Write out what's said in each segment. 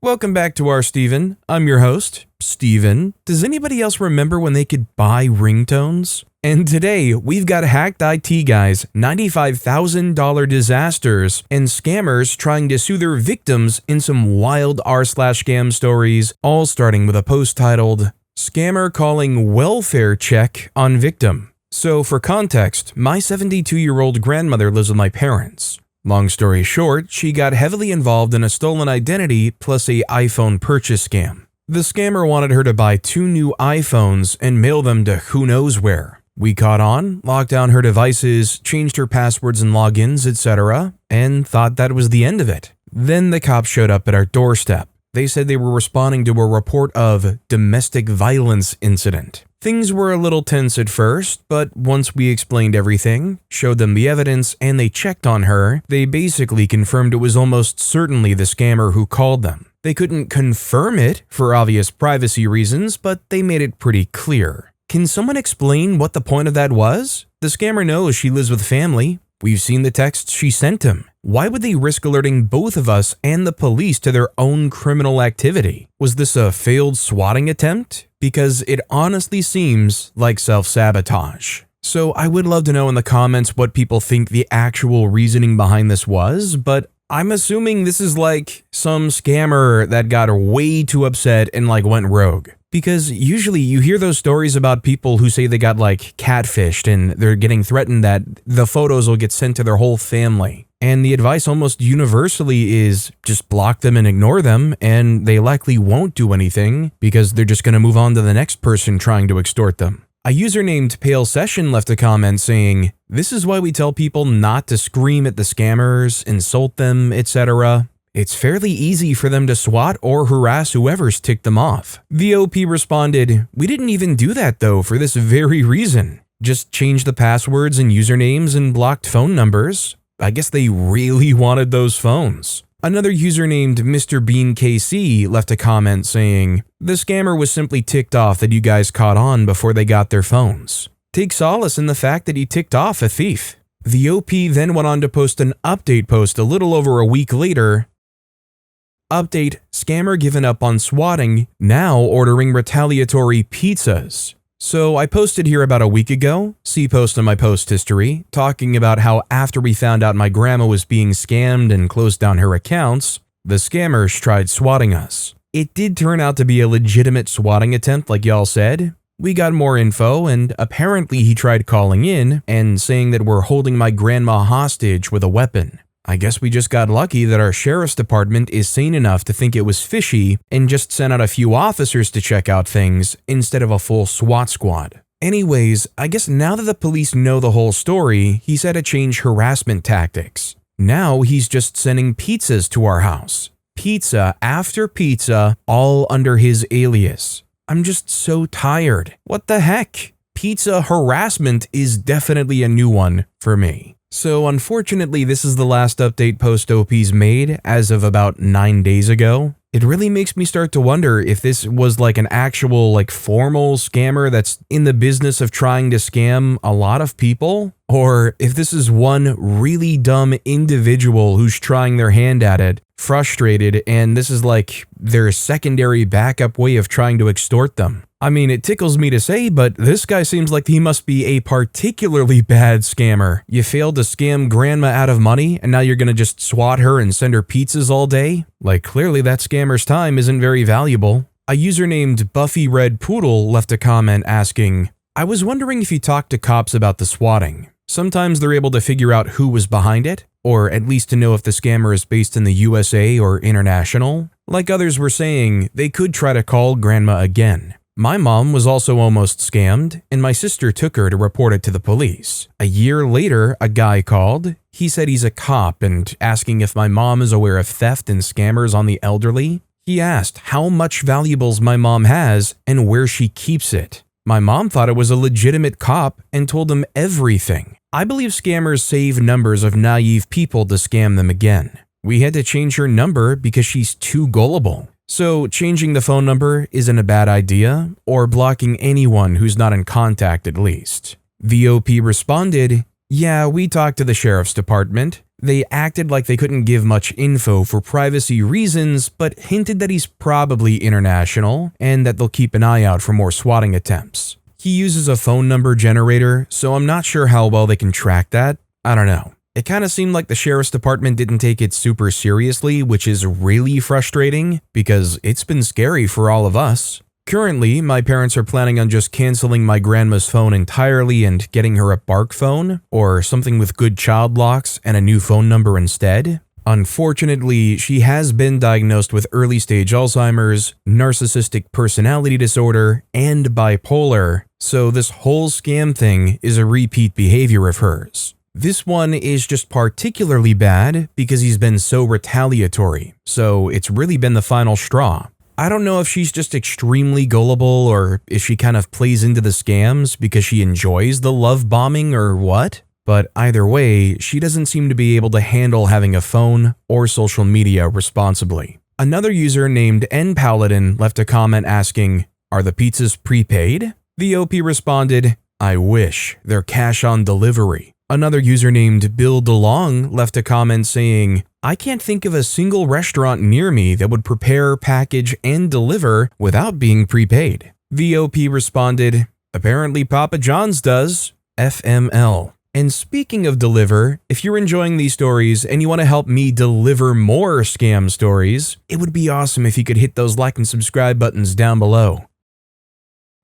Welcome back to our Steven. I'm your host, Steven. Does anybody else remember when they could buy ringtones? And today, we've got hacked IT guys, $95,000 disasters, and scammers trying to sue their victims in some wild rSlash scam stories, all starting with a post titled, Scammer Calling Welfare Check on Victim. So for context, my 72-year-old grandmother lives with my parents. Long story short, she got heavily involved in a stolen identity plus a iPhone purchase scam. The scammer wanted her to buy 2 new iPhones and mail them to who knows where. We caught on, locked down her devices, changed her passwords and logins, etc., and thought that was the end of it. Then the cops showed up at our doorstep. They said they were responding to a report of domestic violence incident. Things were a little tense at first, but once we explained everything, showed them the evidence, and they checked on her, they basically confirmed it was almost certainly the scammer who called them. They couldn't confirm it for obvious privacy reasons, but they made it pretty clear. Can someone explain what the point of that was? The scammer knows she lives with family. We've seen the texts she sent him. Why would they risk alerting both of us and the police to their own criminal activity? Was this a failed swatting attempt? Because it honestly seems like self-sabotage. So I would love to know in the comments what people think the actual reasoning behind this was, but I'm assuming this is like some scammer that got way too upset and went rogue. Because usually you hear those stories about people who say they got catfished and they're getting threatened that the photos will get sent to their whole family. And the advice almost universally is just block them and ignore them, and they likely won't do anything because they're just going to move on to the next person trying to extort them. A user named Pale Session left a comment saying, "This is why we tell people not to scream at the scammers, insult them, etc. It's fairly easy for them to swat or harass whoever's ticked them off." VOP responded, "We didn't even do that though for this very reason. Just changed the passwords and usernames and blocked phone numbers. I guess they really wanted those phones." Another user named Mr. Bean KC left a comment saying, "The scammer was simply ticked off that you guys caught on before they got their phones. Take solace in the fact that he ticked off a thief." The OP then went on to post an update post a little over a week later. Update, scammer given up on swatting, now ordering retaliatory pizzas. So I posted here about a week ago, see post on my post history, talking about how after we found out my grandma was being scammed and closed down her accounts, the scammers tried swatting us. It did turn out to be a legitimate swatting attempt like y'all said. We got more info and apparently he tried calling in and saying that we're holding my grandma hostage with a weapon. I guess we just got lucky that our sheriff's department is sane enough to think it was fishy and just sent out a few officers to check out things instead of a full SWAT squad. Anyways, I guess now that the police know the whole story, he's had to change harassment tactics. Now he's just sending pizzas to our house. Pizza after pizza, all under his alias. I'm just so tired. What the heck? Pizza harassment is definitely a new one for me. So unfortunately, this is the last update post OP's made as of about 9 days ago. It really makes me start to wonder if this was an actual formal scammer that's in the business of trying to scam a lot of people, or if this is one really dumb individual who's trying their hand at it, frustrated, and this is their secondary backup way of trying to extort them. I mean, it tickles me to say, but this guy seems like he must be a particularly bad scammer. You failed to scam grandma out of money, and now you're gonna just swat her and send her pizzas all day? Clearly that scammer's time isn't very valuable. A user named Buffy Red Poodle left a comment asking, "I was wondering if you talked to cops about the swatting. Sometimes they're able to figure out who was behind it, or at least to know if the scammer is based in the USA or international. Like others were saying, they could try to call grandma again. My mom was also almost scammed, and my sister took her to report it to the police. A year later, a guy called. He said he's a cop and asking if my mom is aware of theft and scammers on the elderly. He asked how much valuables my mom has and where she keeps it. My mom thought it was a legitimate cop and told him everything. I believe scammers save numbers of naive people to scam them again. We had to change her number because she's too gullible. So changing the phone number isn't a bad idea, or blocking anyone who's not in contact at least." VOP responded, "Yeah, we talked to the sheriff's department. They acted like they couldn't give much info for privacy reasons, but hinted that he's probably international and that they'll keep an eye out for more swatting attempts. He uses a phone number generator, so I'm not sure how well they can track that. I don't know. It kind of seemed like the sheriff's department didn't take it super seriously, which is really frustrating because it's been scary for all of us. Currently, my parents are planning on just canceling my grandma's phone entirely and getting her a Bark phone or something with good child locks and a new phone number instead. Unfortunately, she has been diagnosed with early-stage Alzheimer's, narcissistic personality disorder, and bipolar, so this whole scam thing is a repeat behavior of hers. This one is just particularly bad because he's been so retaliatory, so it's really been the final straw. I don't know if she's just extremely gullible or if she kind of plays into the scams because she enjoys the love bombing or what. But either way, she doesn't seem to be able to handle having a phone or social media responsibly. Another user named nPaladin left a comment asking, "Are the pizzas prepaid?" The OP responded, "I wish, they're cash on delivery." Another user named Bill DeLong left a comment saying, "I can't think of a single restaurant near me that would prepare, package, and deliver without being prepaid." The OP responded, "Apparently Papa John's does, FML." And speaking of deliver, if you're enjoying these stories and you want to help me deliver more scam stories, it would be awesome if you could hit those like and subscribe buttons down below.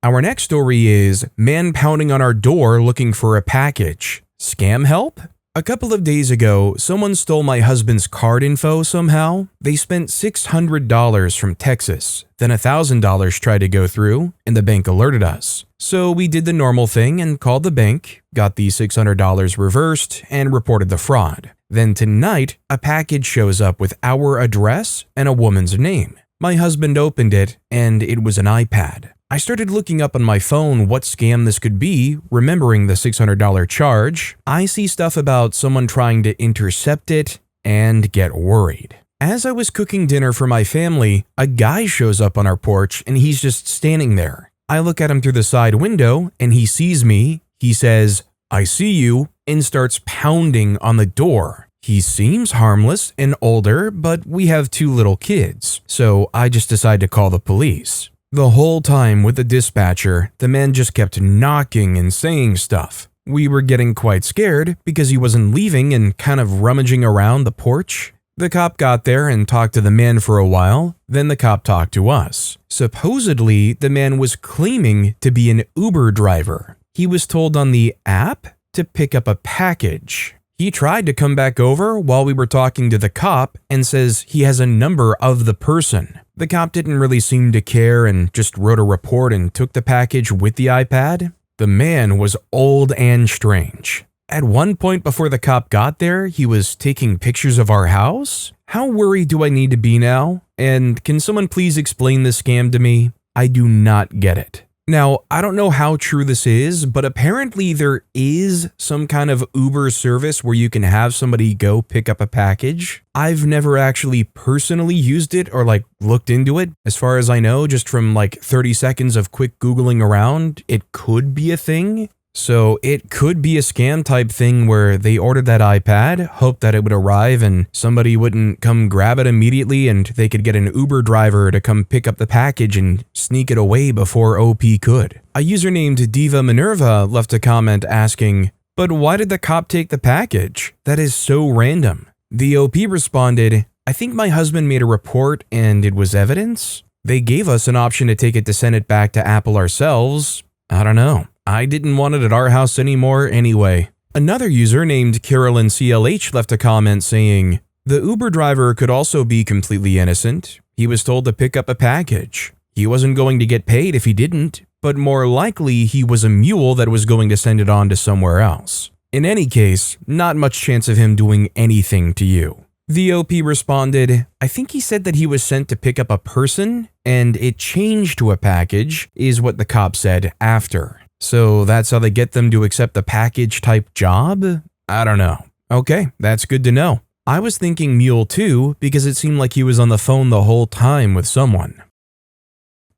Our next story is man pounding on our door looking for a package. Scam help? A couple of days ago, someone stole my husband's card info somehow. They spent $600 from Texas. Then $1,000 tried to go through, and the bank alerted us. So we did the normal thing and called the bank, got the $600 reversed, and reported the fraud. Then tonight, a package shows up with our address and a woman's name. My husband opened it, and it was an iPad. I started looking up on my phone what scam this could be, remembering the $600 charge. I see stuff about someone trying to intercept it and get worried. As I was cooking dinner for my family, a guy shows up on our porch and he's just standing there. I look at him through the side window and he sees me. He says, "I see you," and starts pounding on the door. He seems harmless and older, but we have 2 little kids, so I just decide to call the police. The whole time with the dispatcher, the man just kept knocking and saying stuff. We were getting quite scared because he wasn't leaving and kind of rummaging around the porch. The cop got there and talked to the man for a while, then the cop talked to us. Supposedly, the man was claiming to be an Uber driver. He was told on the app to pick up a package. He tried to come back over while we were talking to the cop and says he has a number of the person. The cop didn't really seem to care and just wrote a report and took the package with the iPad. The man was old and strange. At one point before the cop got there, he was taking pictures of our house. How worried do I need to be now? And can someone please explain this scam to me? I do not get it. Now, I don't know how true this is, but apparently there is some kind of Uber service where you can have somebody go pick up a package. I've never actually personally used it or looked into it. As far as I know, just from 30 seconds of quick Googling around, it could be a thing. So it could be a scam type thing where they ordered that iPad, hoped that it would arrive and somebody wouldn't come grab it immediately and they could get an Uber driver to come pick up the package and sneak it away before OP could. A user named Diva Minerva left a comment asking, "But why did the cop take the package? That is so random." The OP responded, "I think my husband made a report and it was evidence. They gave us an option to take it to send it back to Apple ourselves. I don't know. I didn't want it at our house anymore anyway." Another user named Carolyn CLH left a comment saying, "The Uber driver could also be completely innocent. He was told to pick up a package. He wasn't going to get paid if he didn't, but more likely he was a mule that was going to send it on to somewhere else. In any case, not much chance of him doing anything to you." The OP responded, "I think he said that he was sent to pick up a person, and it changed to a package," is what the cop said after. So that's how they get them to accept the package type job? I don't know. Okay, that's good to know. I was thinking mule too because it seemed like he was on the phone the whole time with someone.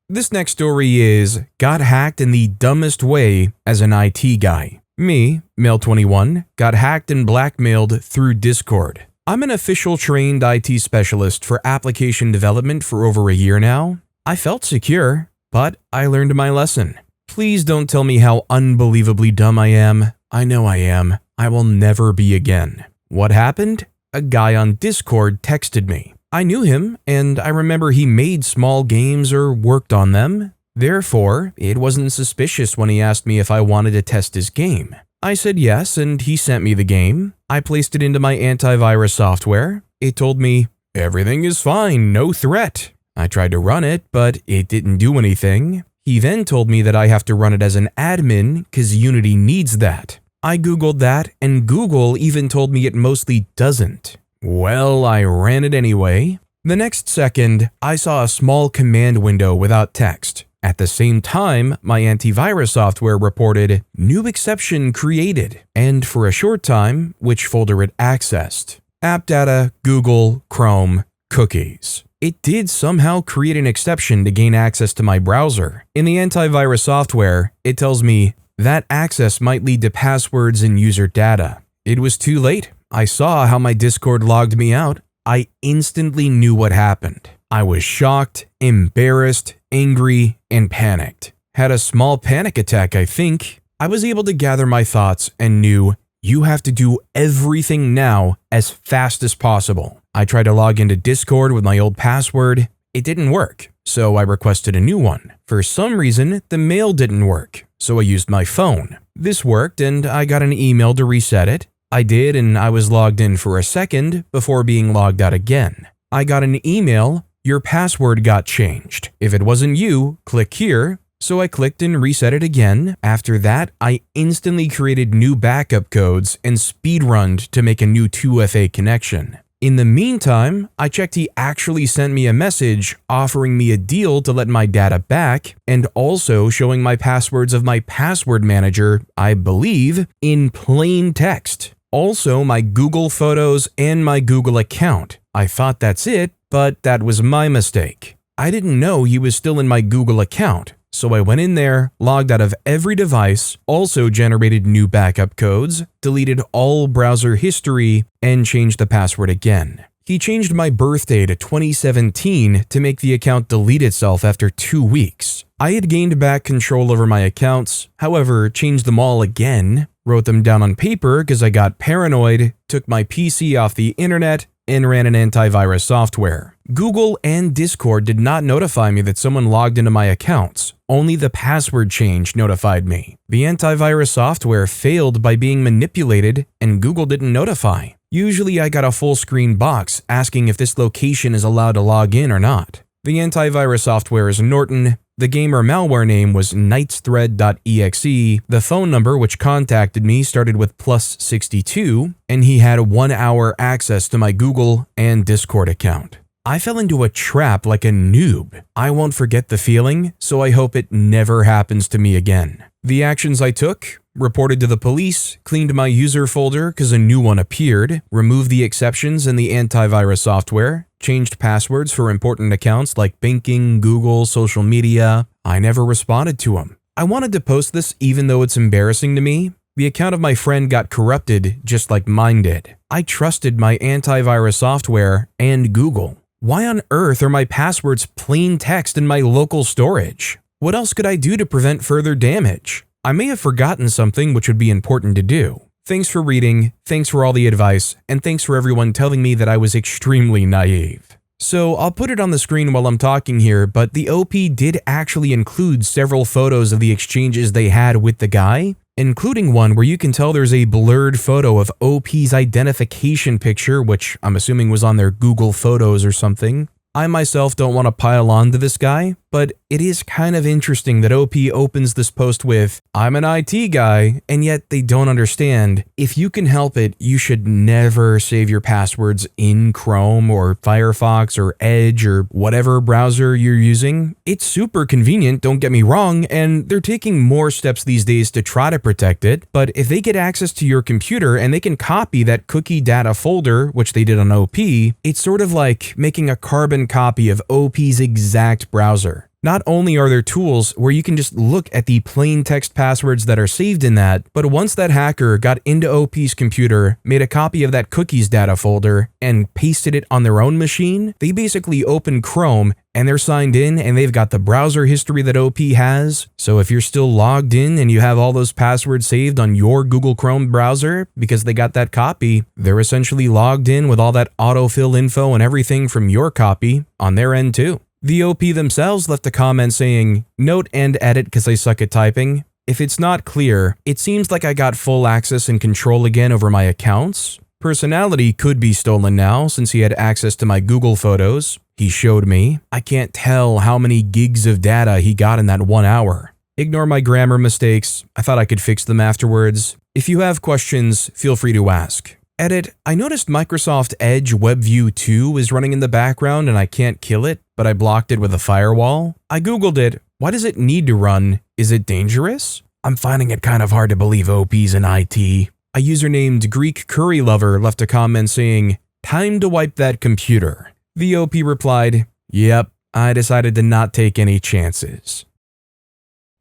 This next story is got hacked in the dumbest way as an IT guy. Me, male 21, got hacked and blackmailed through Discord. I'm an official trained IT specialist for application development for over a year now. I felt secure, but I learned my lesson. Please don't tell me how unbelievably dumb I am. I know I am. I will never be again. What happened? A guy on Discord texted me. I knew him, and I remember he made small games or worked on them. Therefore, it wasn't suspicious when he asked me if I wanted to test his game. I said yes, and he sent me the game. I placed it into my antivirus software. It told me, "Everything is fine, no threat." I tried to run it, but it didn't do anything. He then told me that I have to run it as an admin because Unity needs that. I Googled that, and Google even told me it mostly doesn't. Well, I ran it anyway. The next second, I saw a small command window without text. At the same time, my antivirus software reported, "New exception created," and for a short time, which folder it accessed. App data, Google, Chrome, cookies. It did somehow create an exception to gain access to my browser. In the antivirus software, it tells me, "That access might lead to passwords and user data." It was too late. I saw how my Discord logged me out. I instantly knew what happened. I was shocked, embarrassed, angry, and panicked. Had a small panic attack, I think. I was able to gather my thoughts and knew, you have to do everything now as fast as possible. I tried to log into Discord with my old password. It didn't work, so I requested a new one. For some reason, the mail didn't work, so I used my phone. This worked, and I got an email to reset it. I did, and I was logged in for a second before being logged out again. I got an email, "Your password got changed. If it wasn't you, click here." So I clicked and reset it again. After that, I instantly created new backup codes and speedrunned to make a new 2FA connection. In the meantime, I checked he actually sent me a message offering me a deal to let my data back and also showing my passwords of my password manager, I believe, in plain text. Also my Google Photos and my Google account. I thought that's it, but that was my mistake. I didn't know he was still in my Google account. So I went in there, logged out of every device, also generated new backup codes, deleted all browser history, and changed the password again. He changed my birthday to 2017 to make the account delete itself after 2 weeks. I had gained back control over my accounts, however, changed them all again, wrote them down on paper because I got paranoid, took my PC off the internet, and ran an antivirus software. Google and Discord did not notify me that someone logged into my accounts. Only the password change notified me. The antivirus software failed by being manipulated, and Google didn't notify. Usually I got a full screen box asking if this location is allowed to log in or not. The antivirus software is Norton. The gamer malware name was knightsthread.exe. The phone number which contacted me started with +62, and he had 1 hour access to my Google and Discord account. I fell into a trap like a noob. I won't forget the feeling, so I hope it never happens to me again. The actions I took: reported to the police, cleaned my user folder because a new one appeared, removed the exceptions in the antivirus software, changed passwords for important accounts like banking, Google, social media. I never responded to them. I wanted to post this even though it's embarrassing to me. The account of my friend got corrupted just like mine did. I trusted my antivirus software and Google. Why on earth are my passwords plain text in my local storage? What else could I do to prevent further damage? I may have forgotten something which would be important to do. Thanks for reading, thanks for all the advice, and thanks for everyone telling me that I was extremely naive. So I'll put it on the screen while I'm talking here, but the OP did actually include several photos of the exchanges they had with the guy, including one where you can tell there's a blurred photo of OP's identification picture, which I'm assuming was on their Google Photos or something. I myself don't want to pile on to this guy, but it is kind of interesting that OP opens this post with, "I'm an IT guy," and yet they don't understand. If you can help it, you should never save your passwords in Chrome or Firefox or Edge or whatever browser you're using. It's super convenient, don't get me wrong, and they're taking more steps these days to try to protect it, but if they get access to your computer and they can copy that cookie data folder, which they did on OP, it's sort of like making a carbon copy of OP's exact browser. Not only are there tools where you can just look at the plain text passwords that are saved in that, but once that hacker got into OP's computer, made a copy of that cookies data folder, and pasted it on their own machine, they basically open Chrome and they're signed in and they've got the browser history that OP has. So if you're still logged in and you have all those passwords saved on your Google Chrome browser because they got that copy, they're essentially logged in with all that autofill info and everything from your copy on their end too. The OP themselves left a comment saying, "Note and edit because I suck at typing. If it's not clear, it seems like I got full access and control again over my accounts. Personality could be stolen now since he had access to my Google photos. He showed me. I can't tell how many gigs of data he got in that 1 hour. Ignore my grammar mistakes. I thought I could fix them afterwards. If you have questions, feel free to ask. Edit, I noticed Microsoft Edge WebView 2 is running in the background and I can't kill it, but I blocked it with a firewall. I googled it. Why does it need to run? Is it dangerous? I'm finding it kind of hard to believe OP's in IT. A user named Greek Curry Lover left a comment saying, "Time to wipe that computer." The OP replied, "Yep, I decided to not take any chances."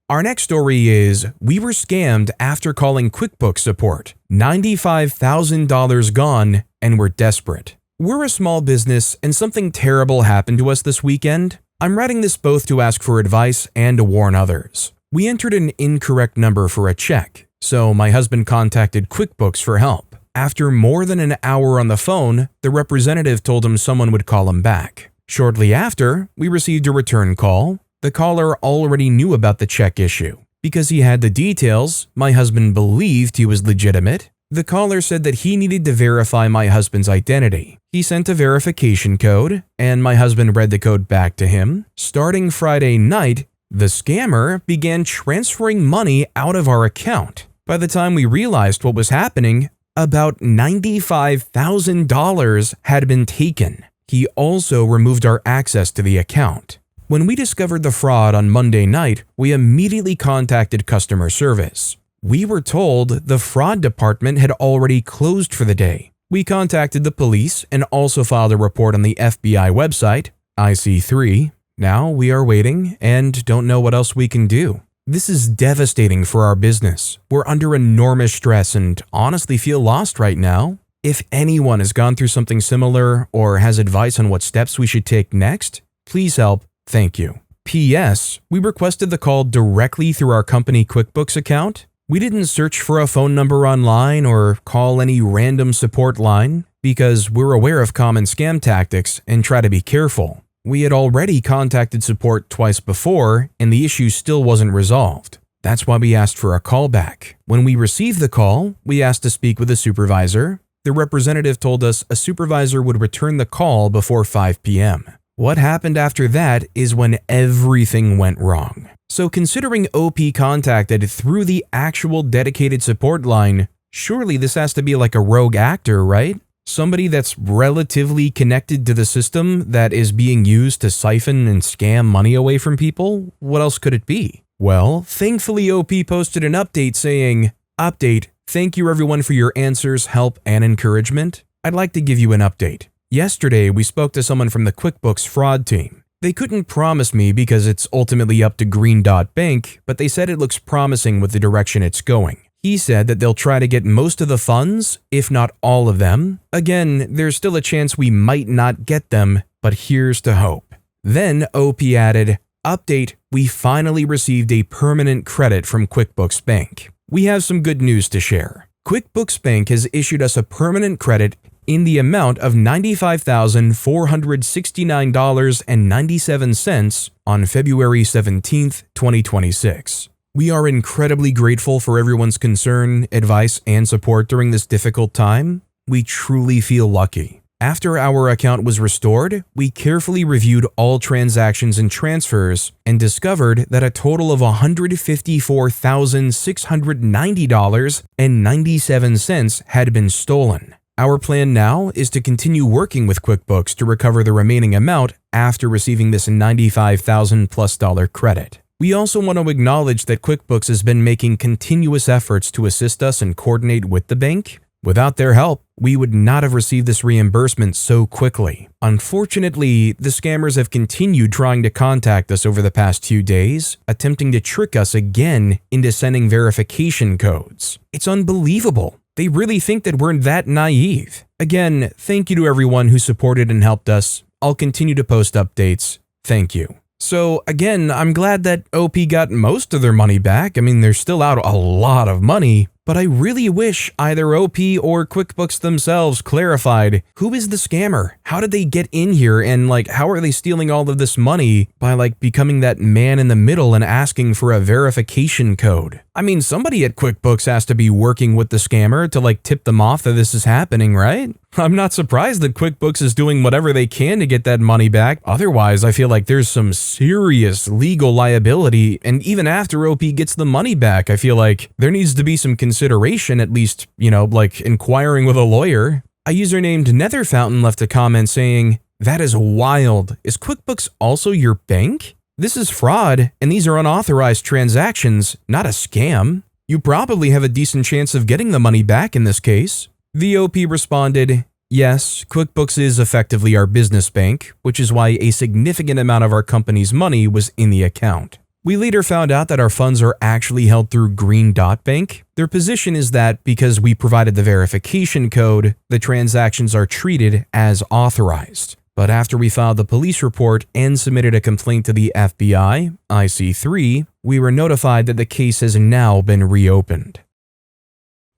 Our next story is, we were scammed after calling QuickBooks support. $95,000 gone and we're desperate. We're a small business and something terrible happened to us this weekend. I'm writing this both to ask for advice and to warn others. We entered an incorrect number for a check, so my husband contacted QuickBooks for help. After more than an hour on the phone, the representative told him someone would call him back. Shortly after, we received a return call. The caller already knew about the check issue. Because he had the details, my husband believed he was legitimate. The caller said that he needed to verify my husband's identity. He sent a verification code, and my husband read the code back to him. Starting Friday night, the scammer began transferring money out of our account. By the time we realized what was happening, about $95,000 had been taken. He also removed our access to the account. When we discovered the fraud on Monday night, we immediately contacted customer service. We were told the fraud department had already closed for the day. We contacted the police and also filed a report on the FBI website, IC3. Now we are waiting and don't know what else we can do. This is devastating for our business. We're under enormous stress and honestly feel lost right now. If anyone has gone through something similar or has advice on what steps we should take next, please help. Thank you. P.S. We requested the call directly through our company QuickBooks account. We didn't search for a phone number online or call any random support line because we're aware of common scam tactics and try to be careful. We had already contacted support twice before and the issue still wasn't resolved. That's why we asked for a callback. When we received the call, we asked to speak with a supervisor. The representative told us a supervisor would return the call before 5 p.m. What happened after that is when everything went wrong. So considering OP contacted through the actual dedicated support line, surely this has to be like a rogue actor, right? Somebody that's relatively connected to the system that is being used to siphon and scam money away from people? What else could it be? Well, thankfully OP posted an update saying, "Update, thank you everyone for your answers, help, and encouragement. I'd like to give you an update. Yesterday, we spoke to someone from the QuickBooks fraud team. They couldn't promise me because it's ultimately up to Green Dot Bank, but they said it looks promising with the direction it's going. He said that they'll try to get most of the funds, if not all of them. Again, there's still a chance we might not get them, but here's to hope." Then OP added, "Update, we finally received a permanent credit from QuickBooks Bank. We have some good news to share. QuickBooks Bank has issued us a permanent credit in the amount of $95,469.97 on February 17th, 2026. We are incredibly grateful for everyone's concern, advice, and support during this difficult time. We truly feel lucky. After our account was restored, we carefully reviewed all transactions and transfers and discovered that a total of $154,690.97 had been stolen. Our plan now is to continue working with QuickBooks to recover the remaining amount after receiving this $95,000+ credit. We also want to acknowledge that QuickBooks has been making continuous efforts to assist us and coordinate with the bank. Without their help, we would not have received this reimbursement so quickly. Unfortunately, the scammers have continued trying to contact us over the past few days, attempting to trick us again into sending verification codes. It's unbelievable. They really think that we're that naive. Again, thank you to everyone who supported and helped us. I'll continue to post updates. Thank you. So again, I'm glad that OP got most of their money back. I mean, they're still out a lot of money, but I really wish either OP or QuickBooks themselves clarified who is the scammer? How did they get in here, and how are they stealing all of this money by becoming that man in the middle and asking for a verification code? I mean, somebody at QuickBooks has to be working with the scammer to tip them off that this is happening, right? I'm not surprised that QuickBooks is doing whatever they can to get that money back. Otherwise, I feel like there's some serious legal liability, and even after OP gets the money back, I feel like there needs to be some consideration, at least, inquiring with a lawyer. A user named Netherfountain left a comment saying, "That is wild. Is QuickBooks also your bank? This is fraud, and these are unauthorized transactions, not a scam. You probably have a decent chance of getting the money back in this case." The OP responded, "Yes, QuickBooks is effectively our business bank, which is why a significant amount of our company's money was in the account. We later found out that our funds are actually held through Green Dot Bank. Their position is that because we provided the verification code, the transactions are treated as authorized. But after we filed the police report and submitted a complaint to the FBI, IC3, we were notified that the case has now been reopened."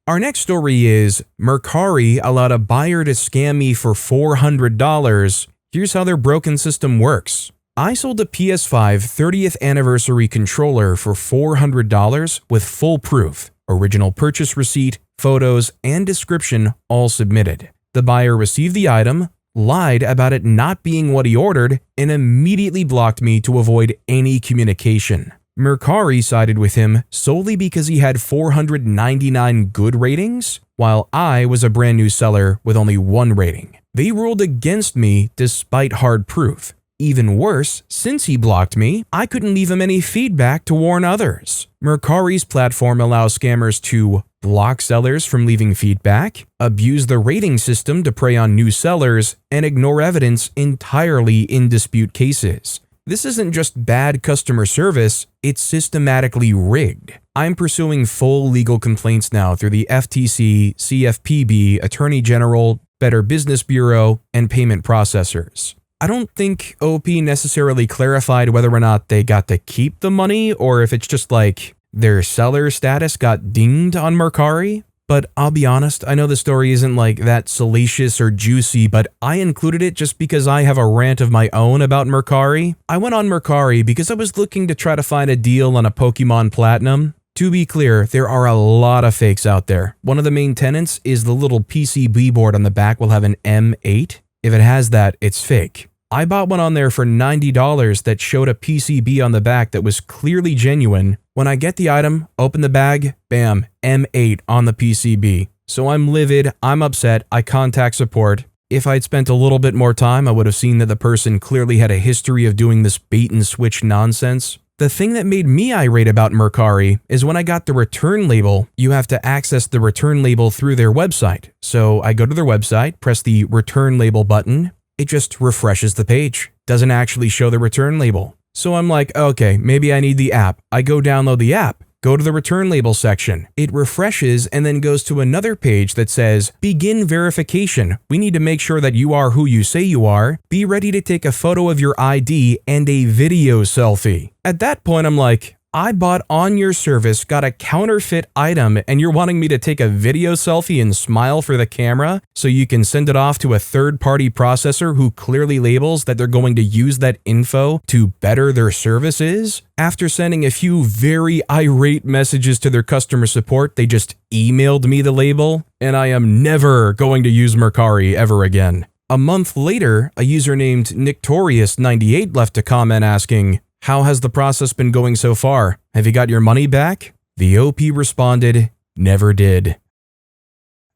Our next story is, Mercari allowed a buyer to scam me for $400. Here's how their broken system works. I sold a PS5 30th anniversary controller for $400 with full proof, original purchase receipt, photos, and description all submitted. The buyer received the item, lied about it not being what he ordered, and immediately blocked me to avoid any communication. Mercari sided with him solely because he had 499 good ratings, while I was a brand new seller with only 1 rating. They ruled against me despite hard proof. Even worse, since he blocked me, I couldn't leave him any feedback to warn others. Mercari's platform allows scammers to block sellers from leaving feedback, abuse the rating system to prey on new sellers, and ignore evidence entirely in dispute cases. This isn't just bad customer service, it's systematically rigged. I'm pursuing full legal complaints now through the FTC, CFPB, Attorney General, Better Business Bureau, and payment processors. I don't think OP necessarily clarified whether or not they got to keep the money or if it's just their seller status got dinged on Mercari. But I'll be honest, I know the story isn't that salacious or juicy, but I included it just because I have a rant of my own about Mercari. I went on Mercari because I was looking to try to find a deal on a Pokemon Platinum. To be clear, there are a lot of fakes out there. One of the main tenets is the little PCB board on the back will have an M8. If it has that, it's fake. I bought one on there for $90 that showed a PCB on the back that was clearly genuine. When I get the item, open the bag, bam, M8 on the PCB. So I'm livid, I'm upset, I contact support. If I'd spent a little bit more time, I would have seen that the person clearly had a history of doing this bait and switch nonsense. The thing that made me irate about Mercari is when I got the return label, you have to access the return label through their website. So I go to their website, press the return label button, it just refreshes the page, doesn't actually show the return label. So I'm like, okay, maybe I need the app. I go download the app, go to the return label section. It refreshes and then goes to another page that says, begin verification. We need to make sure that you are who you say you are. Be ready to take a photo of your ID and a video selfie. At that point, I'm like, I bought on your service, got a counterfeit item, and you're wanting me to take a video selfie and smile for the camera so you can send it off to a third-party processor who clearly labels that they're going to use that info to better their services? After sending a few very irate messages to their customer support, they just emailed me the label, and I am never going to use Mercari ever again. A month later, a user named Nictorious98 left a comment asking, "How has the process been going so far? Have you got your money back?" The OP responded, "Never did."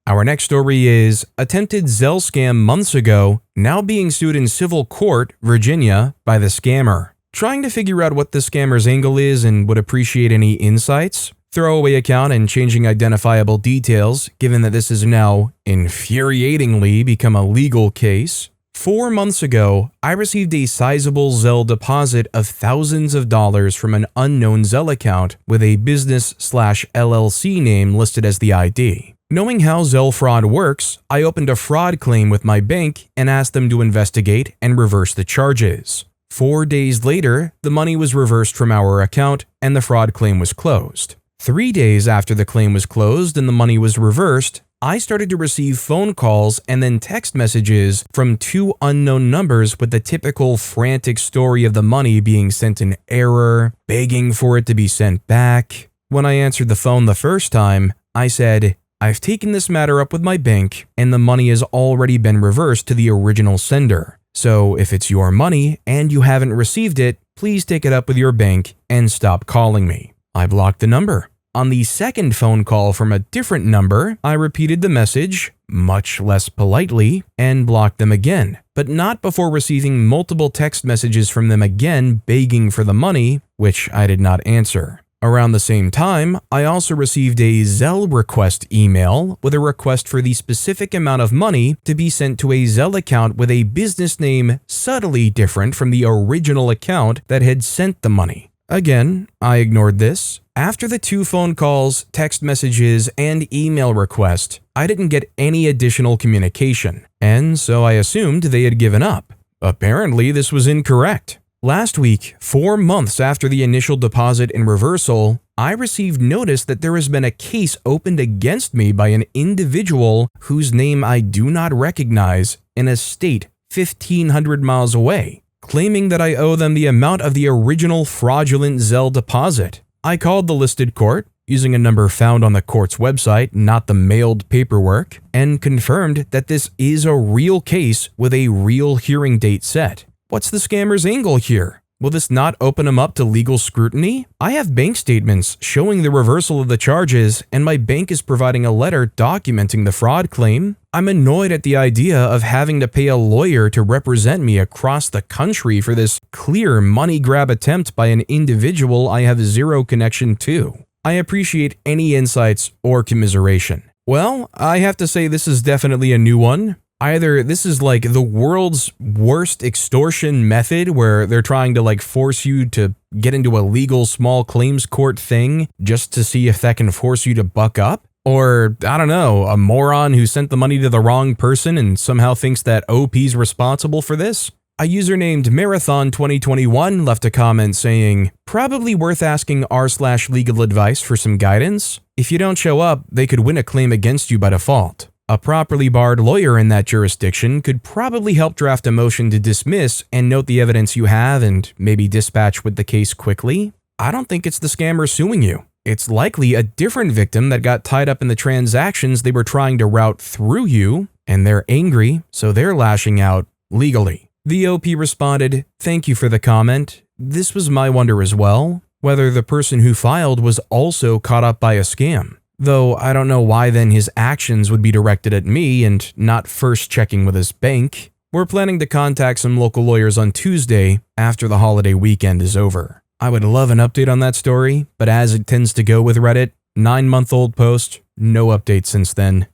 Our next story is Attempted Zelle scam months ago, now being sued in civil court, Virginia, by the scammer. Trying to figure out what the scammer's angle is and would appreciate any insights. Throwaway account and changing identifiable details, given that this has now infuriatingly become a legal case. 4 months ago, I received a sizable Zelle deposit of thousands of dollars from an unknown Zelle account with a business/LLC name listed as the ID. Knowing how Zelle fraud works, I opened a fraud claim with my bank and asked them to investigate and reverse the charges. 4 days later, the money was reversed from our account and the fraud claim was closed. 3 days after the claim was closed and the money was reversed, I started to receive phone calls and then text messages from 2 unknown numbers with the typical frantic story of the money being sent in error, begging for it to be sent back. When I answered the phone the first time, I said, "I've taken this matter up with my bank and the money has already been reversed to the original sender. So if it's your money and you haven't received it, please take it up with your bank and stop calling me." I blocked the number. On the second phone call from a different number, I repeated the message, much less politely, and blocked them again, but not before receiving multiple text messages from them again begging for the money, which I did not answer. Around the same time, I also received a Zelle request email with a request for the specific amount of money to be sent to a Zelle account with a business name subtly different from the original account that had sent the money. Again, I ignored this. After the 2 phone calls, text messages, and email request, I didn't get any additional communication, and so I assumed they had given up. Apparently, this was incorrect. Last week, 4 months after the initial deposit and reversal, I received notice that there has been a case opened against me by an individual whose name I do not recognize in a state 1,500 miles away, claiming that I owe them the amount of the original fraudulent Zelle deposit. I called the listed court, using a number found on the court's website, not the mailed paperwork, and confirmed that this is a real case with a real hearing date set. What's the scammer's angle here? Will this not open him up to legal scrutiny? I have bank statements showing the reversal of the charges, and my bank is providing a letter documenting the fraud claim. I'm annoyed at the idea of having to pay a lawyer to represent me across the country for this clear money grab attempt by an individual I have zero connection to. I appreciate any insights or commiseration. Well, I have to say this is definitely a new one. Either this is like the world's worst extortion method where they're trying to force you to get into a legal small claims court thing just to see if that can force you to buck up, or I don't know, a moron who sent the money to the wrong person and somehow thinks that OP's responsible for this. A user named Marathon2021 left a comment saying, "Probably worth asking rSlash legal advice for some guidance. If you don't show up, they could win a claim against you by default. A properly barred lawyer in that jurisdiction could probably help draft a motion to dismiss and note the evidence you have and maybe dispatch with the case quickly. I don't think it's the scammer suing you. It's likely a different victim that got tied up in the transactions they were trying to route through you, and they're angry, so they're lashing out legally." The OP responded, "Thank you for the comment. This was my wonder as well, whether the person who filed was also caught up by a scam. Though I don't know why then his actions would be directed at me and not first checking with his bank. We're planning to contact some local lawyers on Tuesday after the holiday weekend is over." I would love an update on that story, but as it tends to go with Reddit, 9-month-old post, no update since then.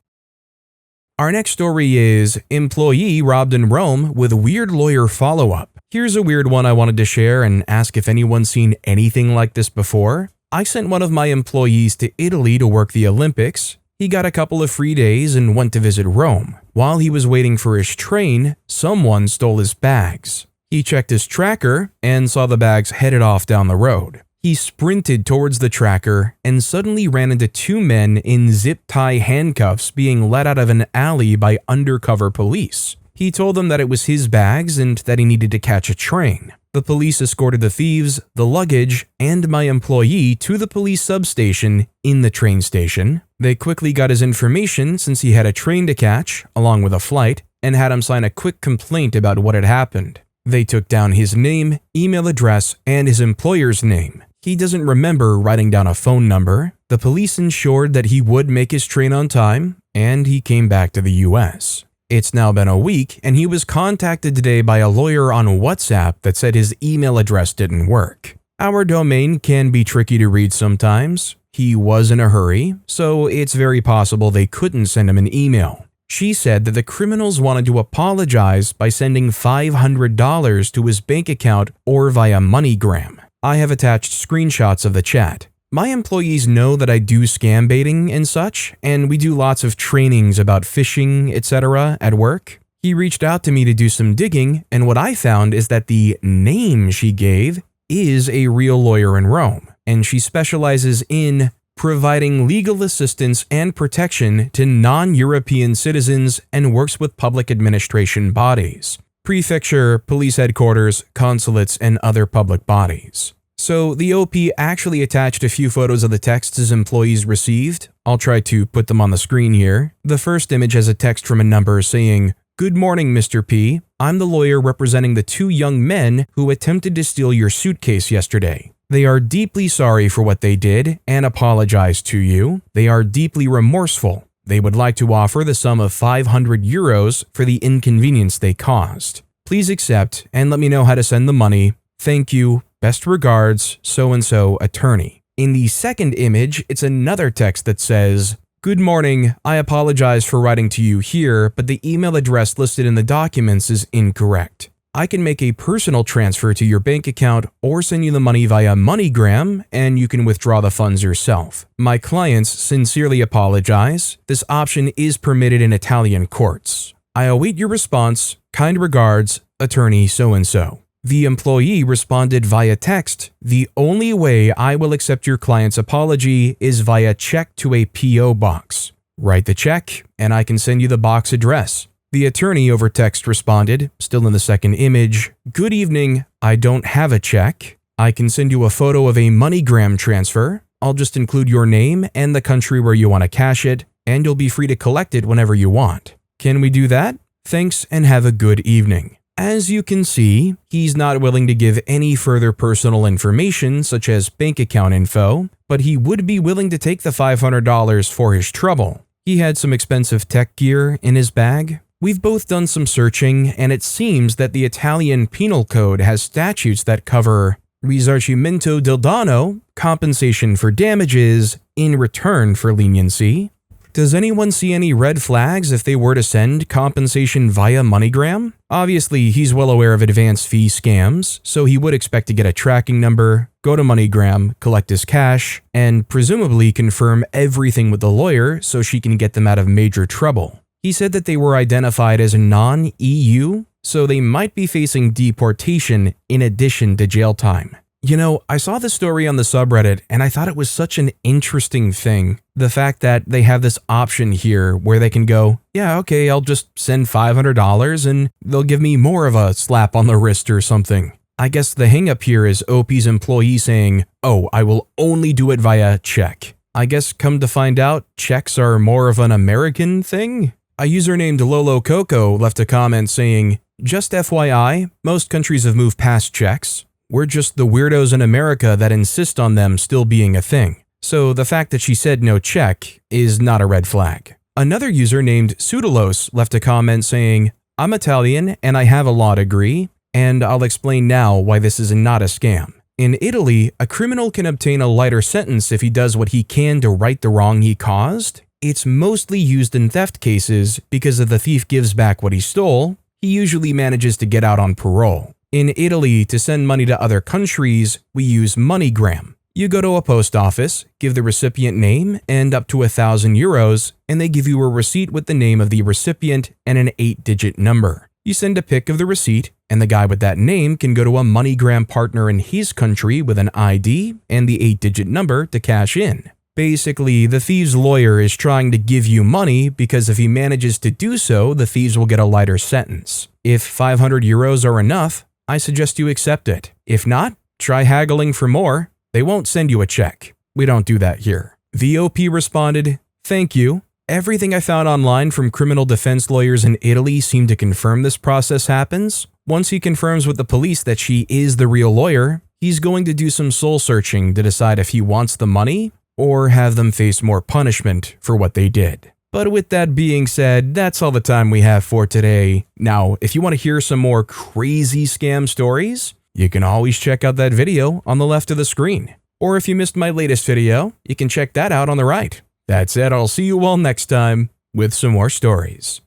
Our next story is Employee Robbed in Rome with Weird Lawyer Follow-Up. Here's a weird one I wanted to share and ask if anyone's seen anything like this before. I sent one of my employees to Italy to work the Olympics. He got a couple of free days and went to visit Rome. While he was waiting for his train, someone stole his bags. He checked his tracker and saw the bags headed off down the road. He sprinted towards the tracker and suddenly ran into 2 men in zip-tie handcuffs being let out of an alley by undercover police. He told them that it was his bags and that he needed to catch a train. The police escorted the thieves, the luggage, and my employee to the police substation in the train station. They quickly got his information since he had a train to catch, along with a flight, and had him sign a quick complaint about what had happened. They took down his name, email address, and his employer's name. He doesn't remember writing down a phone number. The police ensured that he would make his train on time, and he came back to the US. It's now been a week, and he was contacted today by a lawyer on WhatsApp that said his email address didn't work. Our domain can be tricky to read sometimes. He was in a hurry, so it's very possible they couldn't send him an email. She said that the criminals wanted to apologize by sending $500 to his bank account or via MoneyGram. I have attached screenshots of the chat. My employees know that I do scam baiting and such, and we do lots of trainings about phishing, etc. at work. He reached out to me to do some digging, and what I found is that the name she gave is a real lawyer in Rome, and she specializes in providing legal assistance and protection to non-European citizens and works with public administration bodies, prefecture, police headquarters, consulates, and other public bodies. So the OP actually attached a few photos of the texts his employees received. I'll try to put them on the screen here. The first image has a text from a number saying, "Good morning, Mr. P. I'm the lawyer representing the two young men who attempted to steal your suitcase yesterday. They are deeply sorry for what they did and apologize to you. They are deeply remorseful. They would like to offer the sum of 500 euros for the inconvenience they caused. Please accept and let me know how to send the money. Thank you. Best regards, so-and-so attorney." In the second image, it's another text that says, "Good morning. I apologize for writing to you here, but the email address listed in the documents is incorrect. I can make a personal transfer to your bank account or send you the money via MoneyGram, and you can withdraw the funds yourself. My clients sincerely apologize. This option is permitted in Italian courts. I await your response. Kind regards, attorney so-and-so." The employee responded via text, "The only way I will accept your client's apology is via check to a PO box. Write the check, and I can send you the box address." The attorney over text responded, still in the second image, "Good evening, I don't have a check. I can send you a photo of a MoneyGram transfer. I'll just include your name and the country where you want to cash it, and you'll be free to collect it whenever you want. Can we do that? Thanks and have a good evening." As you can see, he's not willing to give any further personal information such as bank account info, but he would be willing to take the $500 for his trouble. He had some expensive tech gear in his bag. We've both done some searching, and it seems that the Italian Penal Code has statutes that cover risarcimento del danno, compensation for damages, in return for leniency. Does anyone see any red flags if they were to send compensation via MoneyGram? Obviously, he's well aware of advance fee scams, so he would expect to get a tracking number, go to MoneyGram, collect his cash, and presumably confirm everything with the lawyer so she can get them out of major trouble. He said that they were identified as non-EU, so they might be facing deportation in addition to jail time. You know, I saw this story on the subreddit and I thought it was such an interesting thing. The fact that they have this option here where they can go, yeah, okay, I'll just send $500 and they'll give me more of a slap on the wrist or something. I guess the hang-up here is OP's employee saying, oh, I will only do it via check. I guess come to find out, checks are more of an American thing? A user named Lolo Coco left a comment saying, just FYI, most countries have moved past checks. We're just the weirdos in America that insist on them still being a thing. So the fact that she said no check is not a red flag. Another user named Pseudolos left a comment saying, I'm Italian and I have a law degree, and I'll explain now why this is not a scam. In Italy, a criminal can obtain a lighter sentence if he does what he can to right the wrong he caused. It's mostly used in theft cases because if the thief gives back what he stole, he usually manages to get out on parole. In Italy, to send money to other countries, we use MoneyGram. You go to a post office, give the recipient name and up to 1,000 euros, and they give you a receipt with the name of the recipient and an 8-digit number. You send a pic of the receipt, and the guy with that name can go to a MoneyGram partner in his country with an ID and the 8-digit number to cash in. Basically, the thief's lawyer is trying to give you money because if he manages to do so, the thieves will get a lighter sentence. If 500 euros are enough, I suggest you accept it. If not, try haggling for more. They won't send you a check. We don't do that here. VOP responded, thank you. Everything I found online from criminal defense lawyers in Italy seem to confirm this process happens. Once he confirms with the police that she is the real lawyer, he's going to do some soul searching to decide if he wants the money or have them face more punishment for what they did. But with that being said, that's all the time we have for today. Now, if you want to hear some more crazy scam stories, you can always check out that video on the left of the screen. Or if you missed my latest video, you can check that out on the right. That's it, I'll see you all next time with some more stories.